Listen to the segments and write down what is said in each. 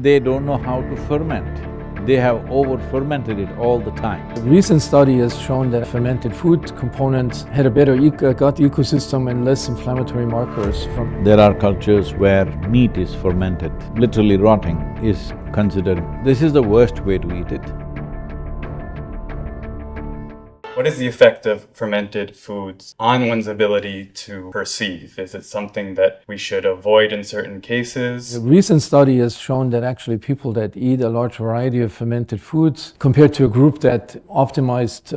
they don't know how to ferment. They have over-fermented it all the time. A recent study has shown that fermented food components had a better gut ecosystem and less inflammatory markers from… There are cultures where meat is fermented, literally rotting is considered… This is the worst way to eat it. What is the effect of fermented foods on one's ability to perceive? Is it something that we should avoid in certain cases? A recent study has shown that actually people that eat a large variety of fermented foods compared to a group that optimized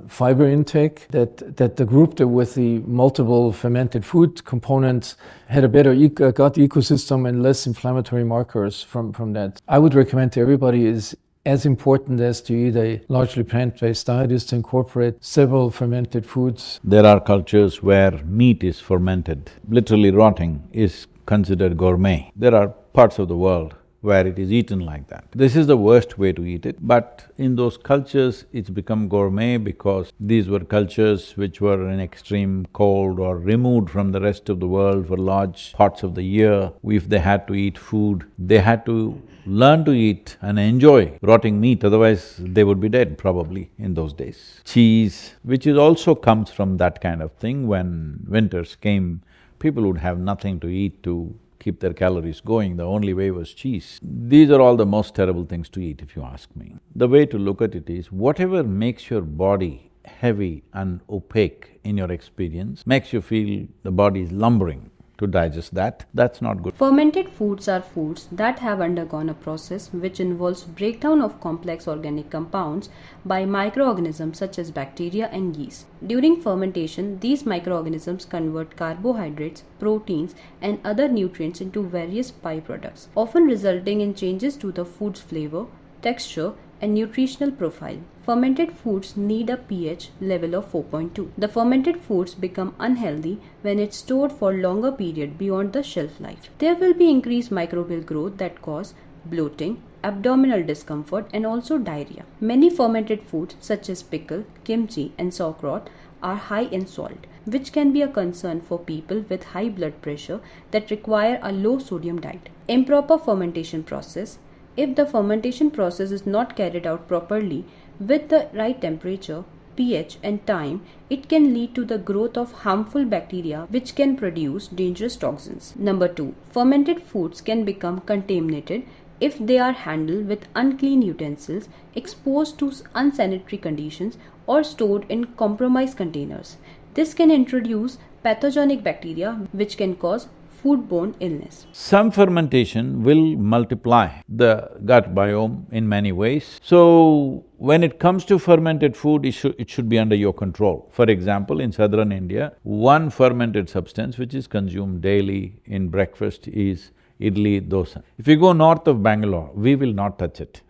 fiber intake, that the group that with the multiple fermented food components had a better gut ecosystem and less inflammatory markers from that. I would recommend to everybody is as important as to eat a largely plant-based diet is to incorporate several fermented foods. There are cultures where meat is fermented, literally rotting is considered gourmet. There are parts of the world where it is eaten like that. This is the worst way to eat it, but in those cultures it's become gourmet because these were cultures which were in extreme cold or removed from the rest of the world for large parts of the year. If they had to eat food, they had to learn to eat and enjoy rotting meat, otherwise they would be dead probably in those days. Cheese, which is also comes from that kind of thing. When winters came, people would have nothing to eat to keep their calories going, the only way was cheese. These are all the most terrible things to eat, if you ask me. The way to look at it is, whatever makes your body heavy and opaque in your experience, makes you feel the body is lumbering to digest that, that's not good. Fermented foods are foods that have undergone a process which involves breakdown of complex organic compounds by microorganisms such as bacteria and yeast. During fermentation, these microorganisms convert carbohydrates, proteins, and other nutrients into various byproducts, often resulting in changes to the food's flavor, texture, and nutritional profile. Fermented foods need a pH level of 4.2. The fermented foods become unhealthy when it's stored for longer period beyond the shelf life. There will be increased microbial growth that cause bloating, abdominal discomfort, and also diarrhea. Many fermented foods such as pickle, kimchi, and sauerkraut are high in salt, which can be a concern for people with high blood pressure that require a low sodium diet. Improper fermentation process. If the fermentation process is not carried out properly with the right temperature, pH and time, it can lead to the growth of harmful bacteria which can produce dangerous toxins. Number 2. Fermented foods can become contaminated if they are handled with unclean utensils, exposed to unsanitary conditions, or stored in compromised containers. This can introduce pathogenic bacteria which can cause foodborne illness. Some fermentation will multiply the gut biome in many ways. So, when it comes to fermented food, it should be under your control. For example, in southern India, one fermented substance which is consumed daily in breakfast is idli dosa. If you go north of Bangalore, we will not touch it,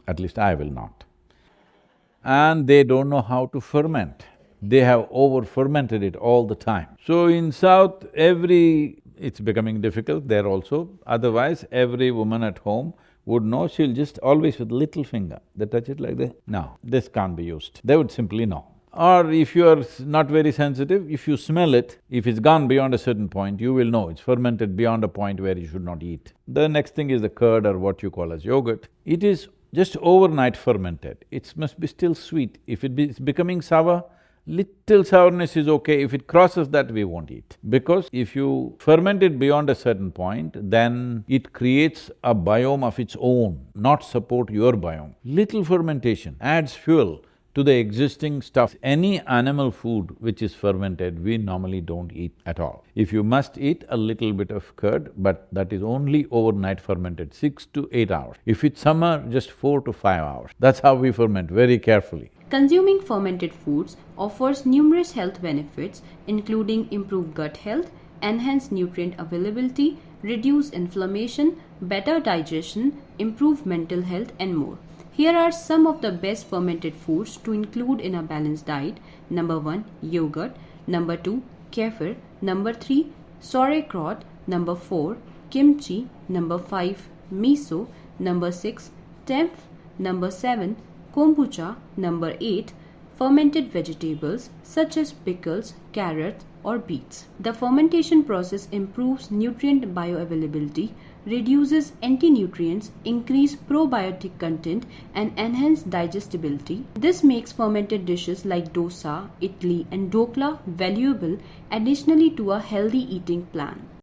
at least I will not. And they don't know how to ferment. They have over-fermented it all the time. So in south, it's becoming difficult there also. Otherwise, every woman at home would know, she'll just always with little finger, they touch it like this. No, this can't be used. They would simply know. Or if you are not very sensitive, if you smell it, if it's gone beyond a certain point, you will know it's fermented beyond a point where you should not eat. The next thing is the curd or what you call as yogurt. It is just overnight fermented. It must be still sweet. If it's becoming sour, little sourness is okay. If it crosses that, we won't eat. Because if you ferment it beyond a certain point, then it creates a biome of its own, not support your biome. Little fermentation adds fuel to the existing stuff. Any animal food which is fermented, we normally don't eat at all. If you must eat a little bit of curd, but that is only overnight fermented, 6 to 8 hours. If it's summer, just 4 to 5 hours. That's how we ferment, very carefully. Consuming fermented foods offers numerous health benefits, including improved gut health, enhanced nutrient availability, reduced inflammation, better digestion, improved mental health, and more. Here are some of the best fermented foods to include in a balanced diet. Number 1. Yogurt. Number 2. Kefir. Number 3. Sauerkraut. Number 4. Kimchi. Number 5. Miso. Number 6. Tempeh. Number 7. Kombucha. Number 8. Fermented vegetables such as pickles, carrots, or beets. The fermentation process improves nutrient bioavailability, reduces anti-nutrients, increase probiotic content, and enhance digestibility. This makes fermented dishes like dosa, idli, and dokla valuable additionally to a healthy eating plan.